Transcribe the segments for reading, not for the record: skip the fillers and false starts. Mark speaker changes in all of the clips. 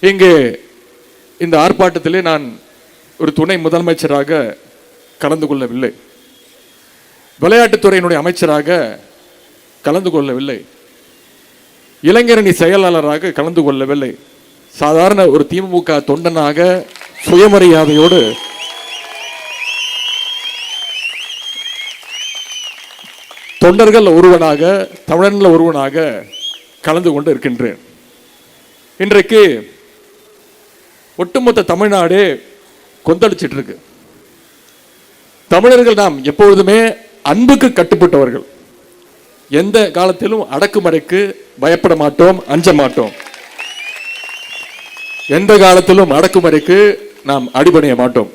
Speaker 1: இங்கே இந்த ஆர்ப்பாட்டத்திலே நான் ஒரு துணை முதலமைச்சராக கலந்து கொள்ளவில்லை, விளையாட்டுத்துறையினுடைய அமைச்சராக கலந்து கொள்ளவில்லை, இளைஞரணி செயலாளராக கலந்து கொள்ளவில்லை. சாதாரண ஒரு திமுக தொண்டனாக சுயமரியாதையோடு தொண்டர்கள் ஒருவனாக, தமிழன்ல ஒருவனாக கலந்து கொண்டு இருக்கின்றேன். இன்றைக்கு ஒட்டுமொத்த தமிழ்நாடு கொந்தளிச்சிட்டு இருக்கு. தமிழர்கள் நாம் எப்பொழுதுமே அன்புக்கு கட்டுப்பட்டவர்கள். எந்த காலத்திலும் அடக்குமுறைக்கு பயப்பட மாட்டோம், அஞ்ச மாட்டோம். எந்த காலத்திலும் அடக்குமுறைக்கு நாம் அடிபணிய மாட்டோம்.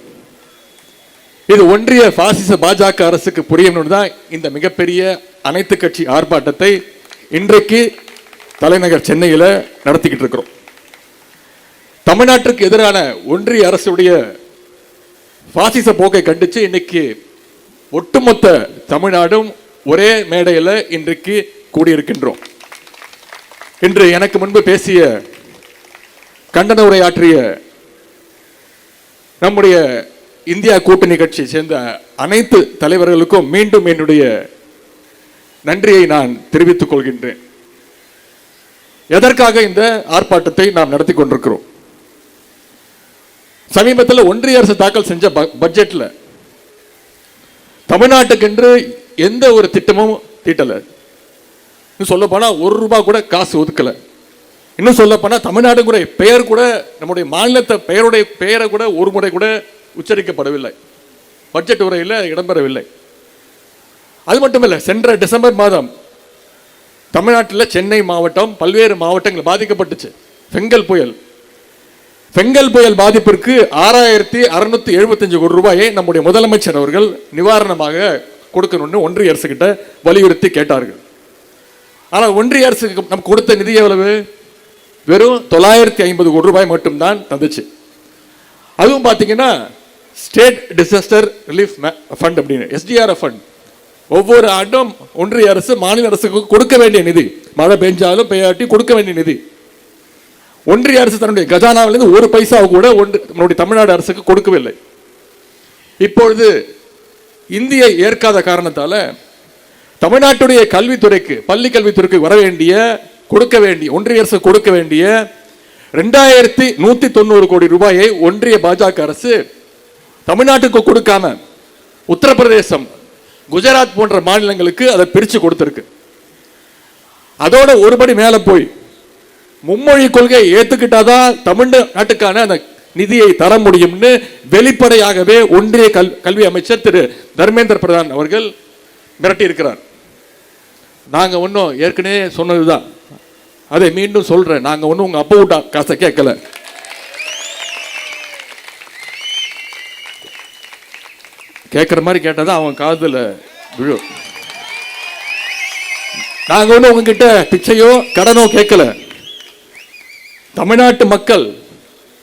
Speaker 1: இது ஒன்றிய பாசிச பாஜக அரசுக்கு புரியணும் தான் இந்த மிகப்பெரிய அனைத்து கட்சி ஆர்ப்பாட்டத்தை இன்றைக்கு தலைநகர் சென்னையில் நடத்திக்கிட்டு இருக்கிறோம். தமிழ்நாட்டுக்கு எதிரான ஒன்றிய அரசுடைய பாசிச போக்கை கண்டிச்சு இன்னைக்கு ஒட்டுமொத்த தமிழ்நாடும் ஒரே மேடையில் இன்றைக்கு கூடியிருக்கின்றோம். இன்று எனக்கு முன்பு பேசிய, கண்டன உரையாற்றிய நம்முடைய இந்தியா கூட்டணி கட்சியை சேர்ந்த அனைத்து தலைவர்களுக்கும் மீண்டும் என்னுடைய நன்றியை நான் தெரிவித்துக் கொள்கின்றேன். எதற்காக இந்த ஆர்ப்பாட்டத்தை நாம் நடத்தி கொண்டிருக்கிறோம்? சமீபத்தில் ஒன்றிய அரசு தாக்கல் செஞ்ச பட்ஜெட்ல தமிழ்நாட்டுக்கென்று எந்த ஒரு திட்டமும் தீட்டல. சொல்ல போனா ₹1 கூட காசு ஒதுக்கல. இன்னும் சொல்ல போனா தமிழ்நாடு கூட பெயர் கூட, நம்முடைய மாநிலத்தை பெயரை கூட ஒரு முறை கூட உச்சரிக்கப்படவில்லை, பட்ஜெட் உரையில் இடம்பெறவில்லை. அது மட்டுமல்ல, சென்ற டிசம்பர் மாதம் தமிழ்நாட்டில் சென்னை மாவட்டம், பல்வேறு மாவட்டங்கள் பாதிக்கப்பட்டுச்சு. பெங்கல் புயல் பாதிப்பிற்கு 6675 கோடி ரூபாயை நம்முடைய முதலமைச்சர் அவர்கள் நிவாரணமாக கொடுக்கணும்னு ஒன்றிய அரசு கிட்ட வலியுறுத்தி கேட்டார்கள். ஆனால் ஒன்றிய அரசுக்கு நம்ம கொடுத்த நிதி எவ்வளவு? வெறும் 950 கோடி ரூபாய் மட்டும்தான் தந்துச்சு. அதுவும் பார்த்தீங்கன்னா ஸ்டேட் டிசாஸ்டர் ரிலீஃப் ஃபண்ட் அப்படின்னு, SDRF ஃபண்ட். ஒவ்வொரு ஆண்டும் ஒன்றிய அரசு மாநில அரசுக்கு கொடுக்க வேண்டிய நிதி, மழை பெஞ்சாலும் பெய்யாட்டி கொடுக்க வேண்டிய நிதி, ஒன்றிய அரசு தன்னுடைய கஜானாவிலிருந்து ஒரு பைசா கூட நம்முடைய தமிழ்நாடு அரசுக்கு கொடுக்கவில்லை. இப்பொழுது இந்தியை ஏற்காத காரணத்தால தமிழ்நாட்டுடைய கல்வித்துறைக்கு, பள்ளி கல்வித்துறைக்கு வர வேண்டிய, கொடுக்க வேண்டிய, ஒன்றிய அரசு கொடுக்க வேண்டிய 2190 கோடி ரூபாயை ஒன்றிய பாஜக அரசு தமிழ்நாட்டுக்கு கொடுக்காம உத்தரப்பிரதேசம், குஜராத் போன்ற மாநிலங்களுக்கு அதை பிரிச்சு கொடுத்திருக்கு. அதோட ஒருபடி மேல போய் மும்மொழி கொள்கையை ஏத்துக்கிட்டாதான் தமிழ்நாட்டுக்கான அந்த நிதியை தர முடியும்னு வெளிப்படையாகவே ஒன்றிய கல்வி அமைச்சர் திரு தர்மேந்திர பிரதான் அவர்கள் மிரட்டி இருக்கிறார். நாங்க ஒன்னும் ஏற்கனவே சொன்னதுதான், அதை மீண்டும் சொல்றேன். நாங்க ஒன்னும் உங்க அப்பா விட்டா காசை கேட்கல. கேட்கிற மாதிரி கேட்டதான் அவன் காதுல விழும். நாங்க ஒன்னும் உங்ககிட்ட பிச்சையோ கடனோ கேட்கல. தமிழ்நாட்டு மக்கள்,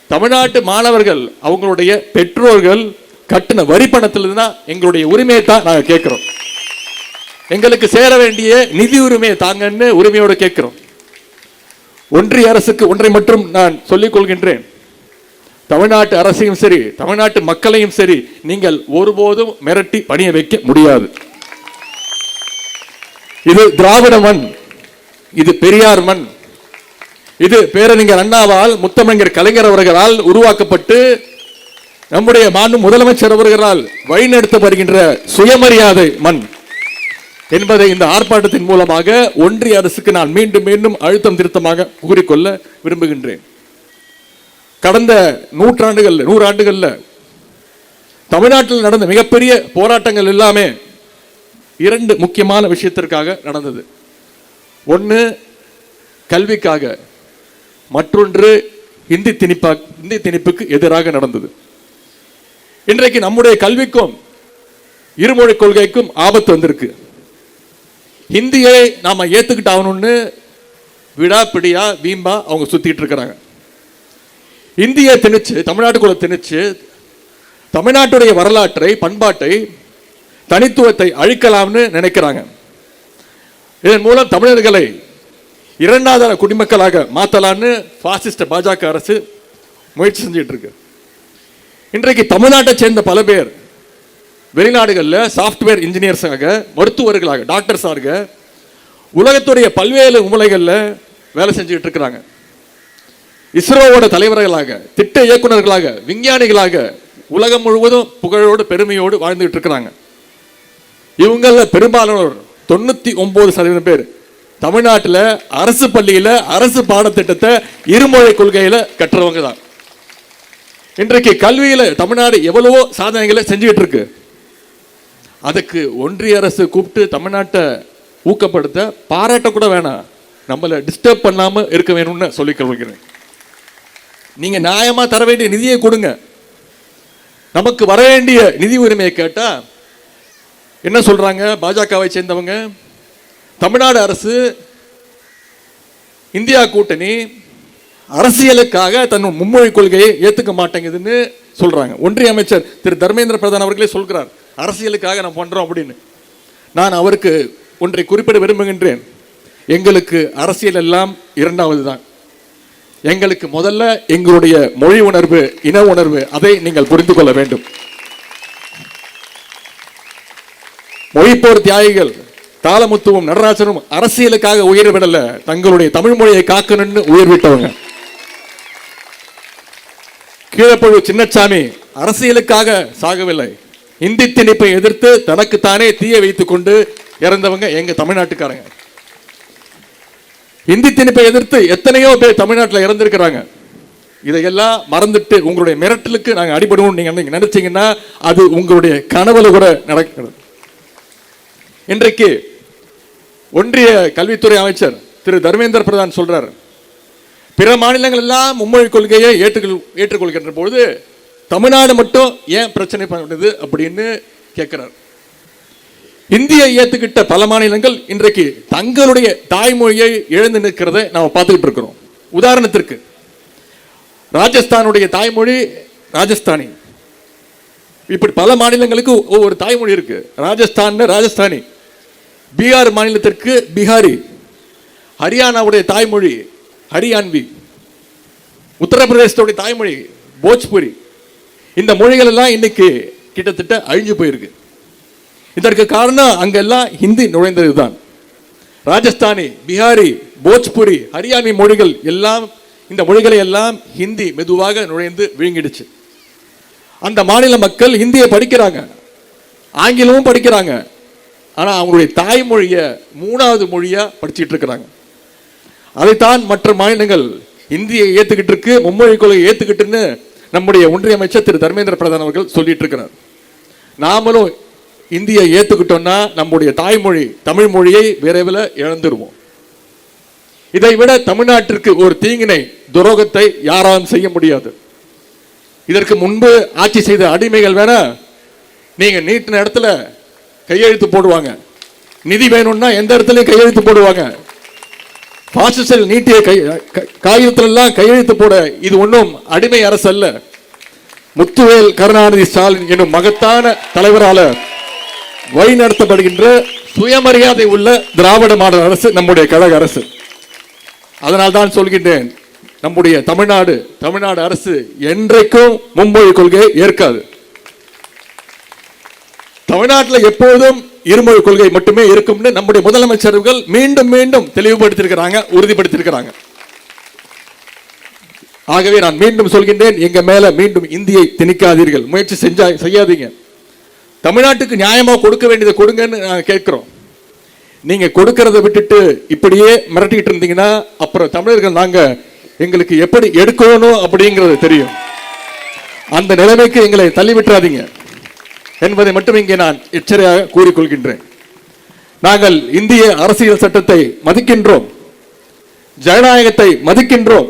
Speaker 1: தமிழ்நாட்டு மாணவர்கள், அவங்களுடைய பெற்றோர்கள் கட்டின வரி பணத்தில் தான் எங்களுடைய உரிமையை தான் நாங்க கேட்கிறோம். எங்களுக்கு சேர வேண்டிய நிதி உரிமையை தாங்கன்னு உரிமையோடு கேட்கிறோம். ஒன்றிய அரசுக்கு ஒன்றை மட்டும் நான் சொல்லிக் கொள்கின்றேன், தமிழ்நாட்டு அரசையும் சரி, தமிழ்நாட்டு மக்களையும் சரி, நீங்கள் ஒருபோதும் மிரட்டி பணிய வைக்க முடியாது. இது திராவிட மண், இது பெரியார் மண், இது பேரறிஞர் அண்ணாவால், முத்தமிழர் கலைஞர் அவர்களால் உருவாக்கப்பட்டு நம்முடைய மாண்பு முதலமைச்சர் அவர்களால் வழிநடத்த வருகின்ற சுயமரியாதை மண் என்பதை இந்த ஆர்ப்பாட்டத்தின் மூலமாக ஒன்றிய அரசுக்கு நான் மீண்டும் மீண்டும் அழுத்தம் திருத்தமாக கூறிக்கொள்ள விரும்புகின்றேன். கடந்த 100 ஆண்டுகள்ல தமிழ்நாட்டில் நடந்த மிகப்பெரிய போராட்டங்கள் எல்லாமே 2 முக்கியமான விஷயத்திற்காக நடந்தது. ஒன்று கல்விக்காக, மற்றொன்று இந்தி திணிப்புக்கு எதிராக நடந்தது. இன்றைக்கு நம்முடைய கல்விக்கும் இருமொழி கொள்கைக்கும் ஆபத்து வந்திருக்கு. ஹிந்தியை நாம ஏத்துக்கிட்டாகணும்னு விடாப்பிடியா வீம்பா அவங்க சுத்திட்டு இருக்கிறாங்க. இந்தியை திணிச்சு, தமிழ்நாட்டுக்குள்ள திணிச்சு, தமிழ்நாட்டுடைய வரலாற்றை, பண்பாட்டை, தனித்துவத்தை அழிக்கலாம்னு நினைக்கிறாங்க. இதன் மூலம் தமிழர்களை இரண்டாவது குடிமக்களாக மாத்தலான்னு பாசிஸ்ட் பாஜக அரசு முயற்சி செஞ்சுட்டு இருக்கு. இன்றைக்கு தமிழ்நாட்டை சேர்ந்த பல பேர் வெளிநாடுகளில் சாஃப்ட்வேர் இன்ஜினியர்ஸாக, மருத்துவர்களாக, டாக்டர்ஸாக உலகத்துடைய பல்வேறு மூலைகளில் வேலை செஞ்சுட்டு இருக்கிறாங்க. இஸ்ரோவோட தலைவர்களாக, திட்ட இயக்குநர்களாக, விஞ்ஞானிகளாக உலகம் முழுவதும் புகழோடு பெருமையோடு வாழ்ந்துட்டு இருக்கிறாங்க. இவங்கள பெரும்பாலானோர் 99% பேர் தமிழ்நாட்டில் அரசு பள்ளியில் அரசு பாடத்திட்டத்தை இருமொழி கொள்கையில் கற்றவங்க தான். இன்றைக்கு கல்வியில் தமிழ்நாடு எவ்வளவோ சாதனைகளை செஞ்சுக்கிட்டு இருக்கு. அதுக்கு ஒன்றிய அரசு கூப்பிட்டு தமிழ்நாட்டை ஊக்கப்படுத்த பாராட்ட கூட வேணாம், நம்மளை டிஸ்டர்ப் பண்ணாமல் இருக்க வேணும்னு சொல்லிக் கொள்கிறேன். நீங்கள் நியாயமாக தர வேண்டிய நிதியை கொடுங்க. நமக்கு வர வேண்டிய நிதி உரிமையை கேட்டால் என்ன சொல்கிறாங்க பாஜகவை சேர்ந்தவங்க? தமிழ்நாடு அரசு, இந்தியா கூட்டணி அரசியலுக்காக தன் மும்மொழி கொள்கையை ஏற்றுக்க மாட்டேங்குதுன்னு சொல்கிறாங்க. ஒன்றிய அமைச்சர் திரு தர்மேந்திர பிரதான் அவர்களே சொல்கிறார், அரசியலுக்காக நான் பண்ணுறோம் அப்படின்னு. நான் அவருக்கு ஒன்றை குறிப்பிட விரும்புகின்றேன். எங்களுக்கு அரசியல் எல்லாம் இரண்டாவது தான். எங்களுக்கு முதல்ல எங்களுடைய மொழி உணர்வு, இன உணர்வு, அதை நீங்கள் புரிந்து கொள்ள வேண்டும். மொழிப்போர் தியாகிகள் தாளமுத்துவும் நடராஜனும் அரசியலுக்காக உயிர் விடல, தங்களுடைய தமிழ் மொழியை காக்கணும்னு உயிர் விட்டவங்க. கீழப்பழு சின்னசாமி அரசியலுக்காக சாகவில்லை, இந்தி திணிப்பை எதிர்த்து தனக்குத்தானே தீய வைத்துக் கொண்டு இறந்தவங்க எங்க தமிழ்நாட்டுக்காரங்க. இந்தி திணிப்பை எதிர்த்து எத்தனையோ பேர் தமிழ்நாட்டில் இறந்திருக்கிறாங்க. இதையெல்லாம் மறந்துட்டு உங்களுடைய மிரட்டலுக்கு நாங்கள் அடிபடுவோம் நீங்க நினைச்சீங்கன்னா அது உங்களுடைய கனவுல கூட நடக்கிறது. இன்றைக்கு ஒன்றிய கல்வித்துறை அமைச்சர் திரு தர்மேந்திர பிரதான் சொல்றார், பிற மாநிலங்கள் எல்லாம் மும்மொழி கொள்கையை ஏற்றுக்கொள்கின்ற பொழுது தமிழ்நாடு மட்டும் ஏன் பிரச்சனை பண்ணுது அப்படின்னு கேட்கிறார். இந்தியை ஏற்றுக்கிட்ட பல மாநிலங்கள் இன்றைக்கு தங்களுடைய தாய்மொழியை இழந்து நிற்கிறத நாம் பார்த்துக்கிட்டு இருக்கிறோம். உதாரணத்திற்கு ராஜஸ்தானுடைய தாய்மொழி ராஜஸ்தானி. இப்படி பல மாநிலங்களுக்கு ஒவ்வொரு தாய்மொழி இருக்கு. ராஜஸ்தான் ராஜஸ்தானி, பீகார் மாநிலத்திற்கு பீகாரி, ஹரியானாவுடைய தாய்மொழி ஹரியான்வி, உத்தரப்பிரதேசத்துடைய தாய்மொழி போஜ்புரி. இந்த மொழிகள் எல்லாம் இன்னைக்கு கிட்டத்தட்ட அழிஞ்சு போயிருக்கு. இதற்கு காரணம் அங்கெல்லாம் ஹிந்தி நுழைந்தது தான். ராஜஸ்தானி, பீகாரி, போஜ்புரி, ஹரியானி மொழிகள் எல்லாம், இந்த மொழிகளை எல்லாம் ஹிந்தி மெதுவாக நுழைந்து விழுங்கிடுச்சு. அந்த மாநில மக்கள் ஹிந்தியை படிக்கிறாங்க, ஆங்கிலமும் படிக்கிறாங்க. ஆனால் அவங்களுடைய தாய்மொழியை மூணாவது மொழியா படிச்சுட்டு இருக்கிறாங்க. அதைத்தான் மற்ற மாநிலங்கள் இந்தியை ஏற்றுக்கிட்டு இருக்கு, மும்மொழி கொள்கையை ஏற்றுக்கிட்டுன்னு நம்முடைய ஒன்றிய அமைச்சர் திரு தர்மேந்திர பிரதான் அவர்கள் சொல்லிட்டு இருக்கிறார். நாமளும் இந்தியை ஏற்றுக்கிட்டோம்னா நம்முடைய தாய்மொழி தமிழ் மொழியை விரைவில் இழந்துருவோம். இதை விட தமிழ்நாட்டிற்கு ஒரு தீங்கினை, துரோகத்தை யாராலும் செய்ய முடியாது. இதற்கு முன்பு ஆட்சி செய்த அடிமைகள் வேணா நீங்க நீட்டின இடத்துல கையெழுத்து போடுவாங்க, நிதி வேணும்னா எந்த இடத்துலையும் கையெழுத்து போடுவாங்க. பாசிஸ்டர்கள் நீட்டிய காகிதத்திலெல்லாம் கையெழுத்து போட இது ஒன்றும் அடிமை அரசு அல்ல. முத்துவேல் கருணாநிதி ஸ்டாலின் என்னும் மகத்தான தலைவரால வழி நடத்தப்படுகின்ற சுயமரியாதை உள்ள திராவிட மாடல் அரசு நம்முடைய கழக அரசு. அதனால் தான் சொல்கின்றேன், நம்முடைய தமிழ்நாடு அரசு என்றைக்கும் மும்மொழி கொள்கையை ஏற்காது. தமிழ்நாட்டில் எப்போதும் இருமொழி கொள்கை மட்டுமே இருக்கும்னு நம்முடைய முதலமைச்சர்கள் மீண்டும் மீண்டும் தெளிவுபடுத்தியிருக்கிறாங்க, உறுதிப்படுத்தியிருக்கிறாங்க. ஆகவே நான் மீண்டும் சொல்கின்றேன், எங்க மேல மீண்டும் இந்தியை திணிக்காதீர்கள், முயற்சி செய்யாதீங்க. தமிழ்நாட்டுக்கு நியாயமா கொடுக்க வேண்டியதை கொடுங்கன்னு நாங்கள் கேட்கிறோம். நீங்க கொடுக்கறத விட்டுட்டு இப்படியே மிரட்டிக்கிட்டு இருந்தீங்கன்னா அப்புறம் தமிழர்கள் நாங்க எங்களுக்கு எப்படி எடுக்கணும் அப்படிங்கிறது தெரியும். அந்த நிலைமைக்கு எங்களை தள்ளிவிட்டுறாதீங்க என்பதை மட்டும் இங்கே நான் எச்சரிக்கையாக கூறிக்கொள்கின்றேன். நாங்கள் இந்திய அரசியல் சட்டத்தை மதிக்கின்றோம், ஜனநாயகத்தை மதிக்கின்றோம்.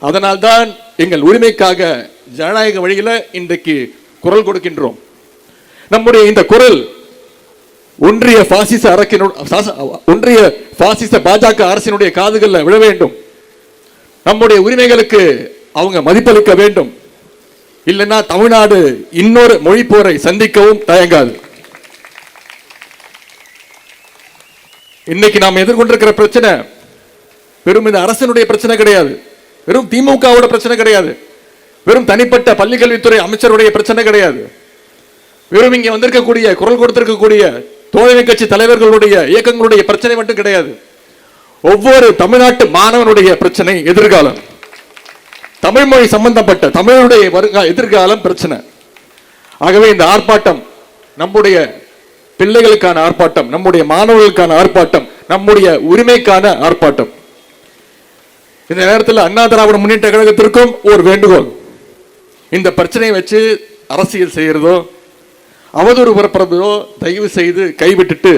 Speaker 1: அதனால்தான் எங்கள் உரிமைக்காக ஜனநாயக வழியில இன்றைக்கு குரல் கொடுக்கின்றோம். நம்முடைய இந்த குரல் ஒன்றிய பாசிச பாஜக அரசினுடைய காதுகளில் விழ வேண்டும். நம்முடைய உரிமைகளுக்கு அவங்க மதிப்பளிக்க வேண்டும். இல்லைன்னா தமிழ்நாடு இன்னொரு மொழி போரை சந்திக்கவும் தயங்காது. இன்னைக்கு நாம் எதிர்கொண்டிருக்கிற பிரச்சனை வெறும் இந்த அரசினுடைய பிரச்சனை கிடையாது, வெறும் திமுகவோட பிரச்சனை கிடையாது, வெறும் தனிப்பட்ட பள்ளிக்கல்வித்துறை அமைச்சருடைய பிரச்சனை கிடையாது, வெறும் இங்க வந்திருக்கக்கூடிய குரல் கொடுத்திருக்கக்கூடிய தோழமை கட்சி தலைவர்களுடைய இயக்கங்களுடைய பிரச்சனை மட்டும் கிடையாது. ஒவ்வொரு தமிழ்நாட்டு மாணவனுடைய பிரச்சனை எதிர்காலம், தமிழ் மொழி சம்பந்தப்பட்ட தமிழுடைய எதிர்காலம் பிரச்சனை. ஆகவே இந்த ஆர்ப்பாட்டம் நம்முடைய பிள்ளைகளுக்கான ஆர்ப்பாட்டம், நம்முடைய மாணவர்களுக்கான ஆர்ப்பாட்டம், நம்முடைய உரிமைக்கான ஆர்ப்பாட்டம். இந்த நேரத்தில் அண்ணா திராவிட முன்னேற்ற கழகத்திற்கும் ஒரு வேண்டுகோள், இந்த பிரச்சனையை வச்சு அரசியல் செய்யறதோ அவதூறு பரப்புறதோ தயவு செய்து கைவிட்டுட்டு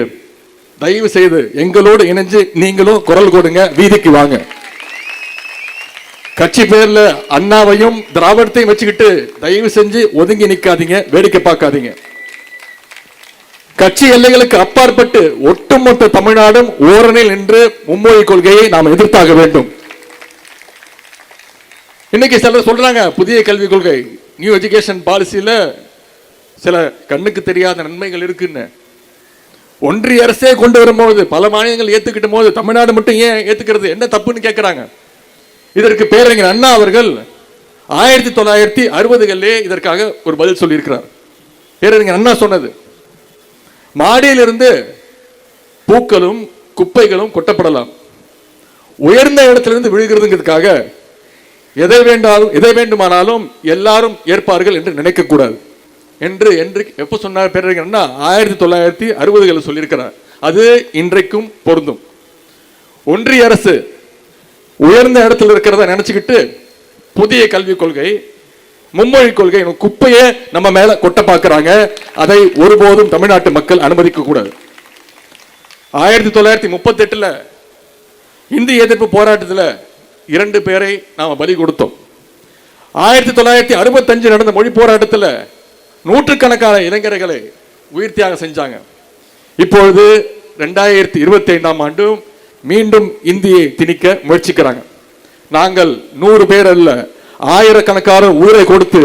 Speaker 1: தயவு செய்து எங்களோடு இணைஞ்சு நீங்களும் குரல் கொடுங்க, வீதிக்கு வாங்க. கட்சி பேர்ல அண்ணாவையும் திராவிடத்தையும் வச்சுக்கிட்டு தயவு செஞ்சு ஒதுங்கி நிக்காதீங்க, வேடிக்கை பார்க்காதீங்க. கட்சி எல்லைகளுக்கு அப்பாற்பட்டு ஒட்டுமொத்த தமிழ்நாடும் ஓரணில் நின்று மும்மொழி கொள்கையை நாம் எதிர்த்தாக வேண்டும். இன்னைக்கு சிலர் சொல்றாங்க புதிய கல்விக் கொள்கை, நியூ எஜுகேஷன் பாலிசியில சில கண்ணுக்கு தெரியாத நன்மைகள் இருக்குன்னு. ஒன்றிய அரசே கொண்டு வரும்போது பல மாநிலங்கள் ஏத்துக்கிட்ட போது தமிழ்நாடு மட்டும் ஏன் ஏத்துக்கிறது, என்ன தப்புன்னு கேட்கிறாங்க. இதற்கு பேரறிஞர் அண்ணா அவர்கள் 1960களிலே இதற்காக ஒரு பதில் சொல்லியிருக்கிறார். பேரறிஞர் அண்ணா சொன்னது, மாடியிலிருந்து பூக்களும் குப்பைகளும் கொட்டப்படலாம், உயர்ந்த இடத்திலிருந்து விழுகிறதுங்கிறதுக்காக எதை வேண்டுமானாலும் எல்லாரும் ஏற்பார்கள் என்று நினைக்க கூடாது என்று எப்ப சொன்னார் பேரறிஞர் அண்ணா? 1960களில் சொல்லியிருக்கிறார். அது இன்றைக்கும் பொருந்தும். ஒன்றிய அரசு உயர்ந்த இடத்துல இருக்கிறத நினைச்சுக்கிட்டு புதிய கல்விக் கொள்கை, மும்மொழி கொள்கை குப்பையை நம்ம மேல கொட்ட பார்க்கிறாங்க. அதை ஒருபோதும் தமிழ்நாட்டு மக்கள் அனுமதிக்க கூடாது. 1938 இந்தி எதிர்ப்பு போராட்டத்தில் 2 பேரை நாம பலி கொடுத்தோம். 1965 நடந்த மொழி போராட்டத்தில் நூற்றுக்கணக்கான இளைஞர்களை உயிர் தியாகம் செஞ்சாங்க. இப்பொழுது 2025ஆம் ஆண்டு மீண்டும் இந்தியை திணிக்க முயற்சிக்கிறாங்க. நாங்கள் 100 பேர் அல்ல, ஆயிரக்கணக்கான உயிரை கொடுத்து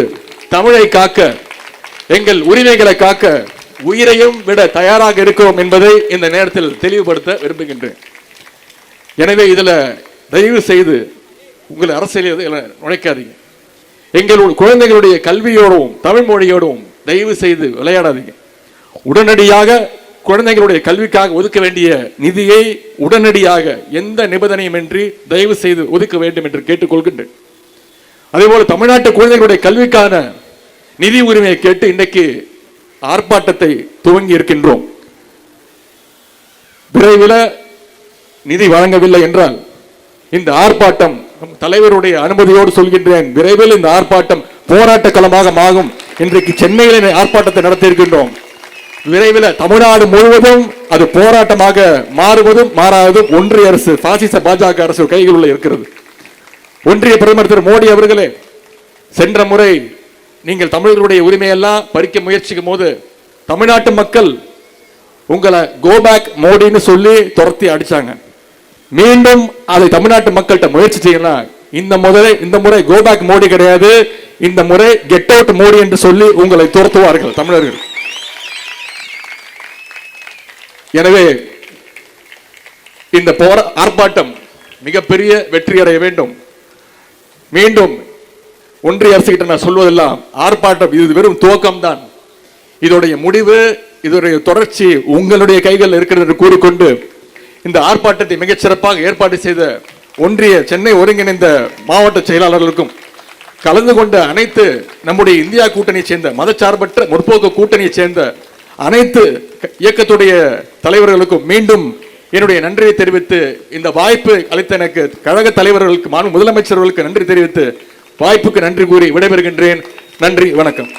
Speaker 1: தமிழை காக்க, எங்கள் உரிமைகளை காக்க உயிரையும் விட தயாராக இருக்கிறோம் என்பதை இந்த நேரத்தில் தெளிவுபடுத்த விரும்புகின்றேன். எனவே இதுல தயவு செய்து உங்கள் அரசியல் நுழைக்காதீங்க. எங்களுடைய குழந்தைகளுடைய கல்வியோடும் தமிழ் மொழியோடும் தயவு செய்து விளையாடாதீங்க. உடனடியாக குழந்தைகளுடைய கல்விக்காக ஒதுக்க வேண்டிய நிதியை உடனடியாக எந்த நிபந்தனையும் இன்றி தயவு செய்து ஒதுக்க வேண்டும் என்று கேட்டுக்கொள்கின்றேன். அதேபோல தமிழ்நாட்டு குழந்தைகளுடைய கல்விக்கான நிதி உரிமையை கேட்டு இன்றைக்கு ஆர்ப்பாட்டத்தை துவங்கி இருக்கின்றோம். விரைவில் நிதி வழங்கவில்லை என்றால் இந்த ஆர்ப்பாட்டம் தலைவருடைய அனுமதியோடு சொல்கின்றேன், விரைவில் இந்த ஆர்ப்பாட்டம் போராட்ட களமாக ஆகும். இன்றைக்கு சென்னையில் ஆர்ப்பாட்டத்தை நடத்தி இருக்கின்றோம். விரைவில் தமிழ்நாடு முழுவதும் அது போராட்டமாக மாறுவதும் மாறாததும் ஒன்றிய அரசு பாசிச பாஜக அரசு கைகளில் இருக்கிறது. ஒன்றிய பிரதமர் திரு மோடி அவர்களே, சென்ற முறை நீங்கள் தமிழர்களுடைய உரிமையெல்லாம் பறிக்க முயற்சிக்கும் போது தமிழ்நாட்டு மக்கள் உங்களை கோபேக் மோடின்னு சொல்லி துரத்தி அடிச்சாங்க. மீண்டும் அதை தமிழ்நாட்டு மக்கள்கிட்ட முயற்சி செய்யலாம். இந்த முறை கோபேக் மோடி கிடையாது, இந்த முறை கெட் அவுட் மோடி என்று சொல்லி உங்களை துரத்துவார்கள் தமிழர்கள். எனவே இந்த ஆர்ப்பாட்டம் மிகப்பெரிய வெற்றி அடைய வேண்டும். மீண்டும் ஒன்றிய அரசு கிட்ட நான் சொல்வதெல்லாம், ஆர்ப்பாட்டம் இது வெறும் துவக்கம்தான். இதோடைய முடிவு, இதோடைய தொடர்ச்சி உங்களுடைய கைகள் இருக்கிறது என்று கூறிக்கொண்டு இந்த ஆர்ப்பாட்டத்தை மிகச்சிறப்பாக ஏற்பாடு செய்த ஒன்றிய சென்னை ஒருங்கிணைந்த மாவட்ட செயலாளர்களுக்கும் கலந்து கொண்ட அனைத்து நம்முடைய இந்தியா கூட்டணியை சேர்ந்த மதச்சார்பற்ற முற்போக்கு கூட்டணியை சேர்ந்த அனைத்து இயக்கத்துடைய தலைவர்களுக்கும் மீண்டும் என்னுடைய நன்றியை தெரிவித்து, இந்த வாய்ப்பு அளித்த எனக்கு கழக தலைவர்களுக்கு முதலமைச்சர்களுக்கு நன்றி தெரிவித்து வாய்ப்புக்கு நன்றி கூறி விடைபெறுகின்றேன். நன்றி, வணக்கம்.